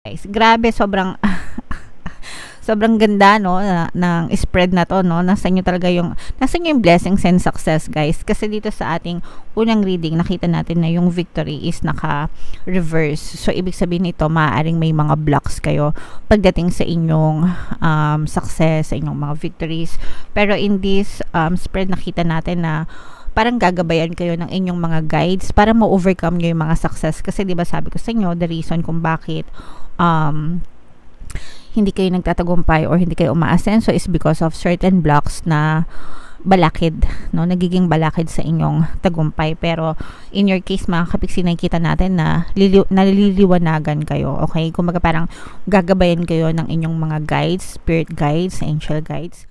Guys, grabe, sobrang sobrang ganda no ng spread na to, no. Nasa inyo yung blessings and success, guys. Kasi dito sa ating unang reading, nakita natin na yung victory is naka-reverse. So ibig sabihin nito, maaaring may mga blocks kayo pagdating sa inyong success, sa inyong mga victories. Pero in this spread, nakita natin na parang gagabayan kayo ng inyong mga guides para ma-overcome nyo yung mga success. Kasi 'di ba sabi ko sa inyo, the reason kung bakit hindi kayo nagtatagumpay or hindi kayo umaasenso is because of certain blocks na balakid, no? Nagiging balakid sa inyong tagumpay. Pero in your case, mga kapiksi, nakikita natin na naliliwanagan kayo, okay? Kumbaga parang gagabayan kayo ng inyong mga guides, spirit guides, angel guides.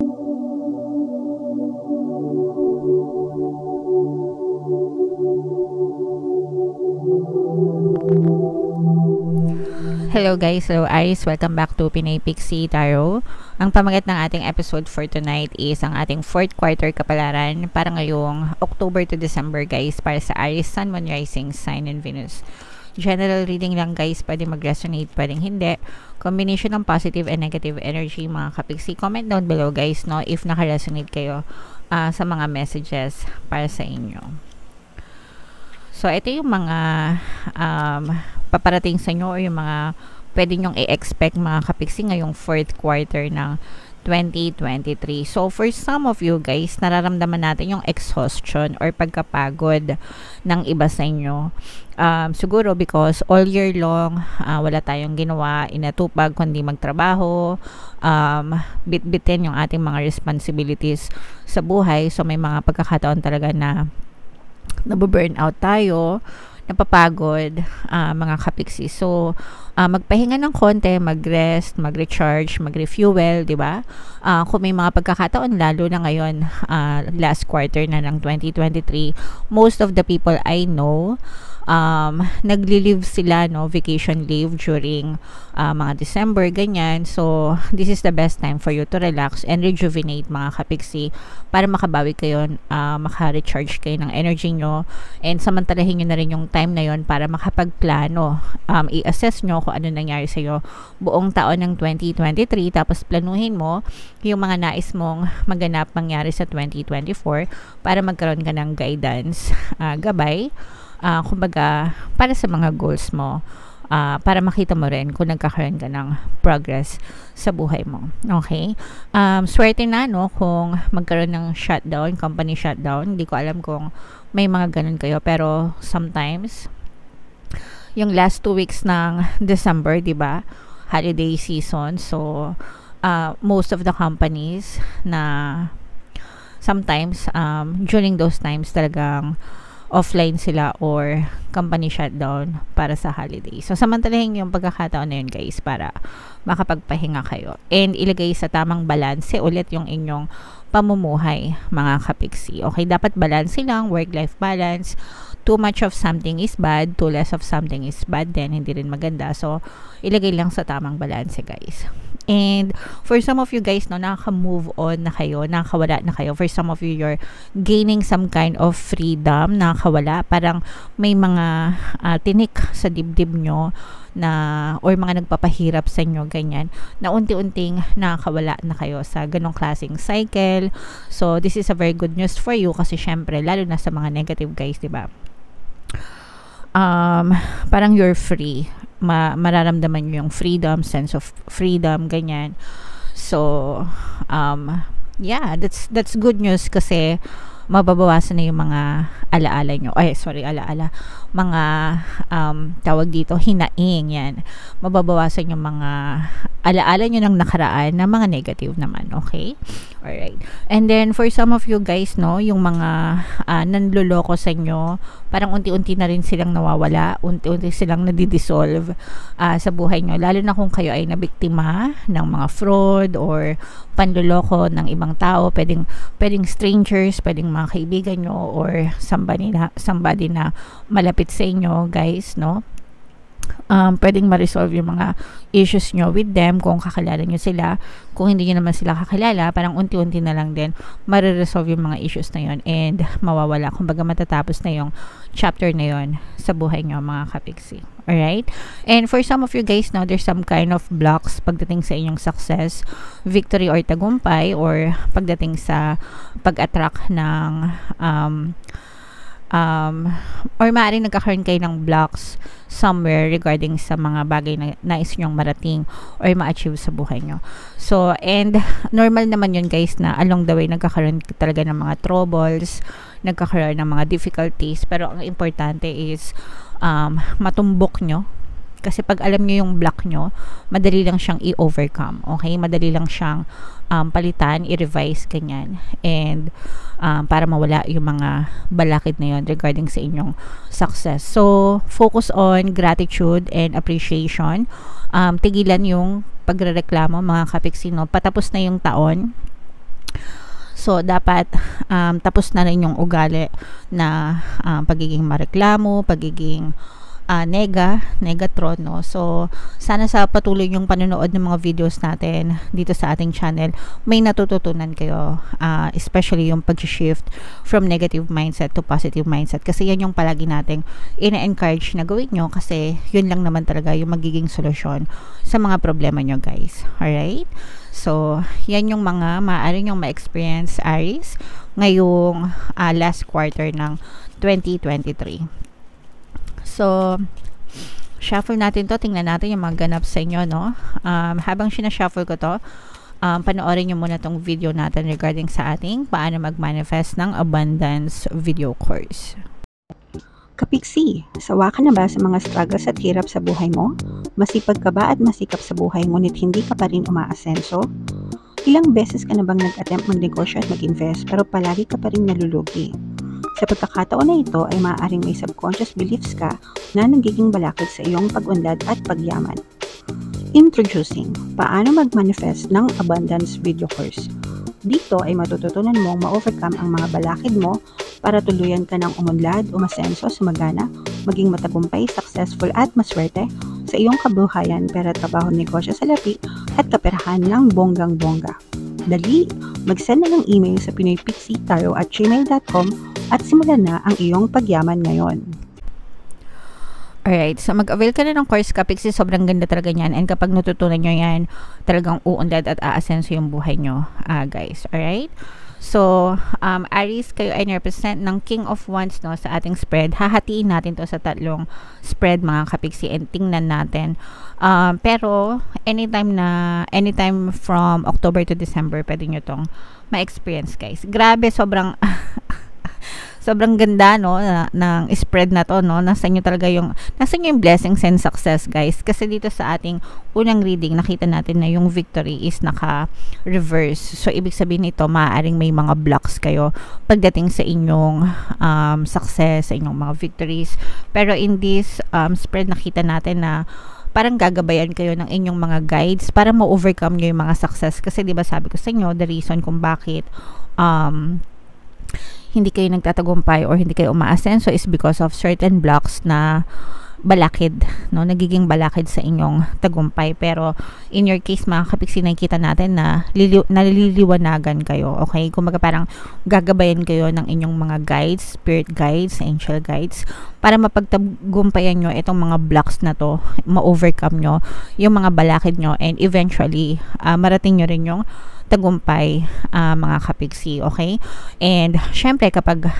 Hello guys, hello Aries, welcome back to Pinay Pixie Tarot. Ang pamagat ng ating episode for tonight is ang ating 4th quarter kapalaran para ngayong October to December, guys, para sa Aries, Sun, Moon, Rising, Sign, and Venus. General reading lang, guys, pwede mag-resonate, pwedeng hindi. Combination ng positive and negative energy, mga kapiksi. Comment down below, guys, no, if naka-resonate kayo sa mga messages para sa inyo. So, ito yung mga paparating sa inyo or yung mga pwede nyong i-expect, mga kapiksi, ngayong 4th quarter ng 2023. So, for some of you guys, nararamdaman natin yung exhaustion or pagkapagod ng iba sa inyo. Siguro because all year long, wala tayong ginawa, inatupag kundi magtrabaho, bitbitin yung ating mga responsibilities sa buhay. So, may mga pagkakataon talaga na nabu-burn out tayo, napapagod, mga kapiksi. So, magpahinga ng konti, mag-rest, mag-recharge, mag-refuel, di ba? Kung may mga pagkakataon, lalo na ngayon, last quarter na ng 2023, most of the people I know, nagli-leave sila, no, vacation leave during mga December, ganyan. So, this is the best time for you to relax and rejuvenate, mga kapiksi, para makabawi kayo, maka-recharge kayo ng energy nyo, and samantalahin nyo na rin yung time na yon para makapagplano, i-assess nyo kung ano nangyari sa'yo buong taon ng 2023, tapos planuhin mo yung mga nais mong maganap mangyari sa 2024 para magkaroon ka ng guidance, gabay, kumbaga para sa mga goals mo, para makita mo rin kung nagkakaroon ka ng progress sa buhay mo. Okay? Swerte na, no, kung magkaroon ng shutdown, company shutdown. Hindi ko alam kung may mga ganun kayo, pero sometimes yung last 2 weeks ng December, di ba, holiday season, so most of the companies na sometimes during those times talagang offline sila or company shutdown para sa holiday. So, samantalahin yung pagkakataon na yun, guys, para makapagpahinga kayo. And ilagay sa tamang balanse ulit yung inyong pamumuhay, mga kapiksi. Okay, dapat balanse lang, work-life balance. Too much of something is bad, too less of something is bad din, hindi rin maganda. So, ilagay lang sa tamang balanse, guys. And for some of you guys, no, nakaka-move on na kayo, nakakawala na kayo. For some of you, you're gaining some kind of freedom, nakakawala. Parang may mga tinik sa dibdib nyo na, or mga nagpapahirap sa inyo, ganyan, na unti-unting nakakawala na kayo sa ganong klaseng cycle. So, this is a very good news for you kasi syempre, lalo na sa mga negative guys, diba? Parang you're free. Mararamdaman nyo yung freedom, sense of freedom, ganyan. So, yeah, that's good news kasi mababawasan na yung mga alaala nyo. Mga tawag dito, hinaing, yan. Mababawasan yung mga alaala nyo ng nakaraan na mga negative naman, okay? Alright. And then, for some of you guys, no, yung mga nanloloko sa inyo, parang unti-unti na rin silang nawawala, unti-unti silang nadidissolve sa buhay nyo. Lalo na kung kayo ay nabiktima ng mga fraud or panloloko ng ibang tao, pwedeng strangers, pwedeng mga kaibigan nyo, or somebody na malapit sa inyo, guys, no? Pwedeng ma-resolve yung mga issues nyo with them kung kakilala nyo sila. Kung hindi nyo naman sila kakilala, parang unti-unti na lang din ma-resolve yung mga issues na yon and mawawala. Kumbaga matatapos na yung chapter na yon sa buhay nyo, mga kapiksi. Alright? And for some of you guys now, there's some kind of blocks pagdating sa inyong success, victory or tagumpay, or pagdating sa pag-attract ng or maaaring nagkakaroon kayo ng blocks somewhere regarding sa mga bagay na nais nyong marating or ma-achieve sa buhay nyo. So, and normal naman yun guys na along the way nagkakaroon talaga ng mga troubles, nagkakaroon ng mga difficulties, pero ang importante is matumbok nyo. Kasi pag alam nyo yung block nyo, madali lang siyang i-overcome. Okay? Madali lang siyang palitan, i-revise, ganyan. And para mawala yung mga balakid na yun regarding sa inyong success. So, focus on gratitude and appreciation. Tigilan yung pagrereklamo, mga kapiksino. Patapos na yung taon. So, dapat tapos na rin yung ugali na pagiging mareklamo, pagiging negatron, no? So, sana sa patuloy yung panonood ng mga videos natin dito sa ating channel, may natututunan kayo, especially yung pag-shift from negative mindset to positive mindset. Kasi yan yung palagi nating ina-encourage na gawin nyo kasi yun lang naman talaga yung magiging solusyon sa mga problema nyo, guys. Alright? So, yan yung mga maaari nyong ma-experience, Aries, ngayong last quarter ng 2023. So, shuffle natin to. Tingnan natin yung mga ganap sa inyo, no? Habang sinashuffle ko to, panoorin nyo muna tong video natin regarding sa ating paano mag-manifest ng abundance video course. Kapiksi, sawa ka na ba sa mga struggles at hirap sa buhay mo? Masipag ka ba at masikap sa buhay ngunit hindi ka pa rin umaasenso? Ilang beses ka na bang nag-attempt magnegosyo at mag-invest pero palagi ka pa rin nalulugi? Sa pagkakataon na ito ay maaaring may subconscious beliefs ka na nagiging balakid sa iyong pag-unlad at pagyaman. Introducing, paano mag-manifest ng abundance video course. Dito ay matututunan mong ma-overcome ang mga balakid mo para tuluyan ka ng umunlad, umasenso, sumagana, maging matagumpay, successful at maswerte sa iyong kabuhayan, pera, trabaho, negosyo, salapi at kaperahan ng bonggang-bongga. Dali, mag-send na ng email sa pinoypixitaro@gmail.com at simulan na ang iyong pagyaman ngayon. Alright, so mag-avail ka na ng course, Kapiksi. Sobrang ganda talaga niyan. And kapag natutunan nyo yan, talagang uunlad at aasenso yung buhay nyo, guys. Alright? So, Aries, kayo ay represent ng King of Wands, no, sa ating spread. Hahatiin natin to sa tatlong spread, mga Kapiksi, and tingnan natin. Pero, anytime from October to December, pwede nyo tong ma-experience, guys. Grabe, sobrang ganda, no, ng spread na to, no. Nasa inyo yung blessings and success, guys. Kasi dito sa ating unang reading, nakita natin na yung victory is naka-reverse. So, ibig sabihin nito, maaaring may mga blocks kayo pagdating sa inyong success, sa inyong mga victories. Pero in this spread, nakita natin na parang gagabayan kayo ng inyong mga guides para ma-overcome nyo yung mga success. Kasi, di ba, sabi ko sa inyo, the reason kung bakit hindi kayo nagtatagumpay or hindi kayo umaasenso is because of certain blocks na balakid, no? Nagiging balakid sa inyong tagumpay. Pero in your case, mga Kapiksi, nakikita natin na naliliwanagan kayo, okay? Kumbaga parang gagabayan kayo ng inyong mga guides, spirit guides, angel guides, para mapagtagumpayan nyo itong mga blocks na to, ma-overcome nyo yung mga balakid nyo, and eventually marating nyo rin yung tagumpay, mga Kapiksi, okay? And syempre kapag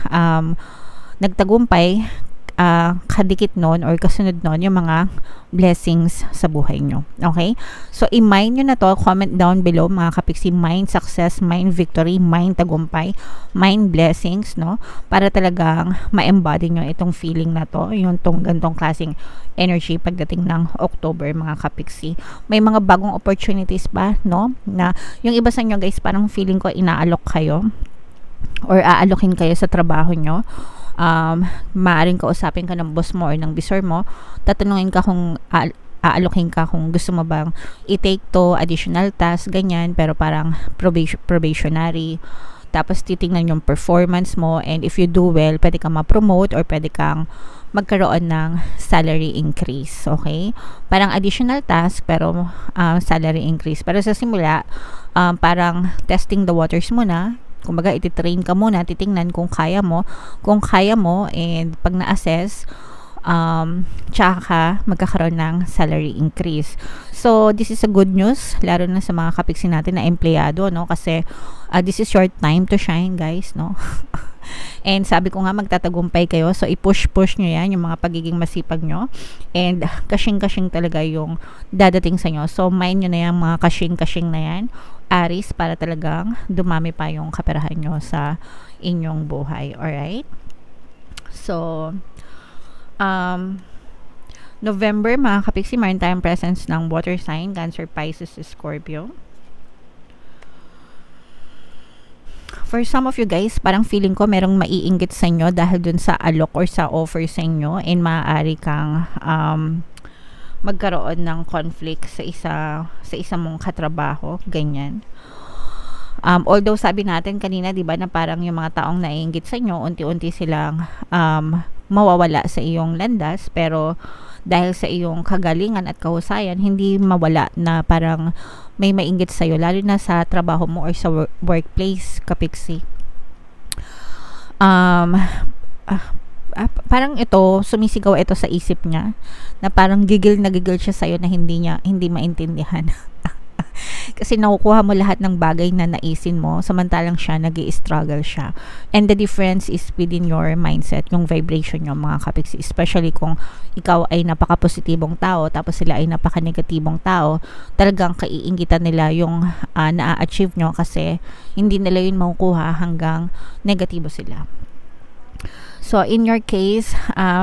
nagtagumpay, kadikit nun or kasunod nun yung mga blessings sa buhay nyo, okay? So, i-mind nyo na to. Comment down below, mga Kapiksi, mind success, mind victory, mind tagumpay, mind blessings, no? Para talagang ma-embody nyo itong feeling na to, yung gantong klaseng energy pagdating ng October, mga Kapiksi. May mga bagong opportunities pa, no? Na yung iba sa inyo, guys, parang feeling ko inaalok kayo or aalokin kayo sa trabaho nyo. Maaaring kausapin ka ng boss mo or ng bisor mo, tatanungin ka kung aalokin ka kung gusto mo bang i-take to additional task, ganyan, pero parang probationary. Tapos titingnan yung performance mo, and if you do well, pwede kang ma-promote or pwede kang magkaroon ng salary increase, okay? Parang additional task pero salary increase. Pero sa simula, parang testing the waters muna. Kumbaga, iti-train ka muna, titingnan kung kaya mo, and pag na-assess, tsaka magkakaroon ng salary increase. So, this is a good news, lalo na sa mga kapiksi natin na empleyado, no? Kasi, this is your time to shine, guys, no? And sabi ko nga, magtatagumpay kayo. So, i-push-push nyo yan, yung mga pagiging masipag nyo. And, kashing-kashing talaga yung dadating sa nyo. So, mind nyo na yan, mga kashing-kashing na yan, Aries, para talagang dumami pa yung kaperahan nyo sa inyong buhay. Alright? So, November, mga kapiksi, maritime presence ng water sign, Cancer, Pisces, Scorpio. For some of you guys, parang feeling ko merong maiinggit sa inyo dahil dun sa alok or sa offer sa inyo, and maaari kang magkaroon ng conflict sa isa mong katrabaho, ganyan. Although sabi natin kanina, 'di ba, na parang yung mga taong naiinggit sa inyo, unti-unti silang mawawala sa iyong landas, pero dahil sa iyong kagalingan at kahusayan, hindi mawala na parang may mainggit sa iyo, lalo na sa trabaho mo or sa workplace, kapiksi. Parang ito, sumisigaw ito sa isip niya, na parang gigil siya sa iyo na hindi maintindihan. Kasi nakukuha mo lahat ng bagay na naisin mo, samantalang siya, nag-i-struggle siya. And the difference is within your mindset, yung vibration nyo, mga kapiksi. Especially kung ikaw ay napaka-positibong tao, tapos sila ay napaka-negatibong tao, talagang kaiingitan nila yung na-achieve nyo, kasi hindi nila yun makukuha hanggang negatibo sila. So, in your case,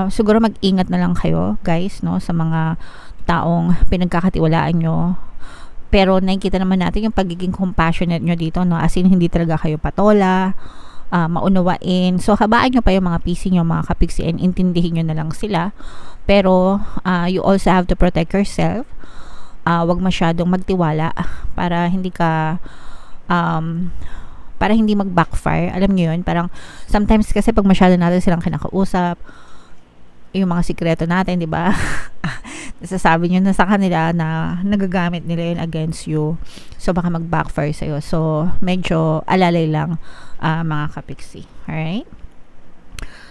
siguro mag-ingat na lang kayo, guys, no, sa mga taong pinagkakatiwalaan nyo. Pero nakikita naman natin yung pagiging compassionate nyo dito, no? As in, hindi talaga kayo patola, maunawain. So, habaan nyo pa yung mga PC nyo, mga kapiksi, and intindihin nyo na lang sila. Pero, you also have to protect yourself. Wag masyadong magtiwala para hindi ka, para hindi mag-backfire. Alam nyo yun, parang sometimes kasi pag masyado natin silang kinakausap, yung mga sikreto natin, di ba? Nasasabi nyo na sa kanila na nagagamit nila yun against you. So, baka mag-backfire sa'yo. So, medyo alalay lang, mga kapiksi. Alright?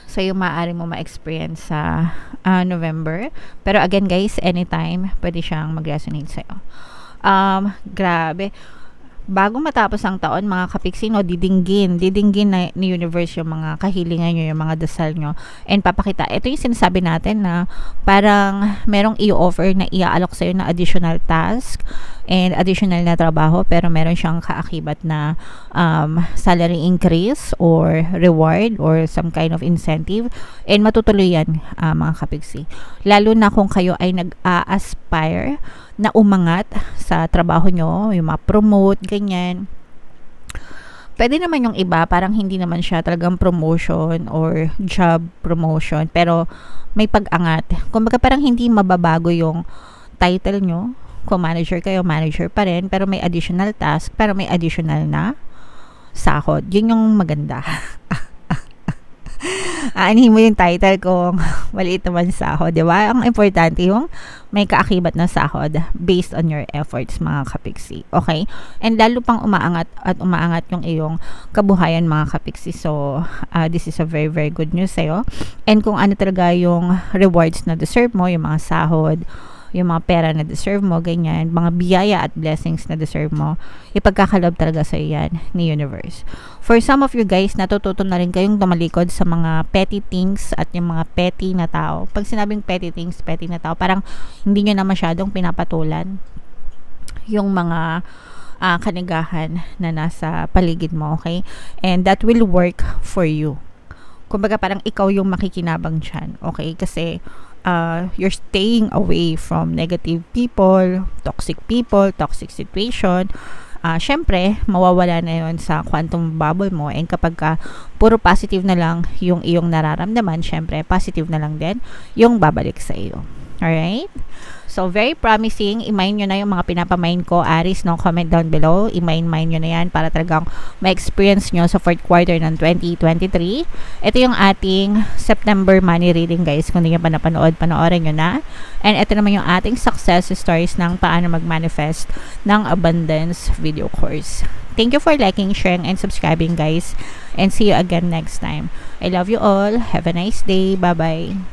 So, yung maaari mo ma-experience sa November. Pero again, guys, anytime, pwede siyang mag-resonate sa'yo. Grabe. Bago matapos ang taon, mga kapiksi, no, didinggin na ni universe yung mga kahilingan nyo, yung mga dasal nyo, and papakita. Ito yung sinasabi natin na parang merong i-offer na iaalok sa'yo na additional task and additional na trabaho, pero meron siyang kaakibat na salary increase or reward or some kind of incentive, and matutuloy yan, mga kapiksi. Lalo na kung kayo ay nag-aspire na umangat sa trabaho nyo, yung ma-promote, ganyan. Pwede naman yung iba, parang hindi naman siya talagang promotion or job promotion, pero may pag-angat. Kumbaga parang hindi mababago yung title nyo. Kung manager kayo, manager pa rin, pero may additional task, pero may additional na sahod. Yun yung maganda. Aanihin mo yung title kung maliit naman sahod, di ba? Ang importante yung may kaakibat na sahod based on your efforts, mga kapiksi. Okay? And lalo pang umaangat yung iyong kabuhayan, mga kapiksi. So, this is a very, very good news sa'yo. And kung ano talaga yung rewards na deserve mo, yung mga sahod, yung mga pera na deserve mo, ganyan, mga biyaya at blessings na deserve mo, ipagkakalob talaga sa yan ni universe. For some of you guys, natututo na rin kayong tumalikod sa mga petty things at yung mga petty na tao. Pag sinabing petty things, petty na tao, parang hindi nyo na masyadong pinapatulan yung mga kanigahan na nasa paligid mo, okay? And that will work for you. Kumbaga parang ikaw yung makikinabang dyan, okay? Kasi you're staying away from negative people, toxic situation. Syempre, mawawala na yon sa quantum bubble mo, and kapag puro positive na lang yung iyong nararamdaman, syempre, positive na lang din yung babalik sa iyo. Alright? So, very promising. I-mine nyo na yung mga pinapamine ko, Aries, no? Comment down below. I-mine nyo na yan para talagang ma-experience nyo sa fourth quarter ng 2023. Ito yung ating September money reading, guys. Kung hindi nyo pa napanood, panoorin nyo na. And ito naman yung ating success stories ng paano mag-manifest ng abundance video course. Thank you for liking, sharing, and subscribing, guys. And see you again next time. I love you all. Have a nice day. Bye-bye.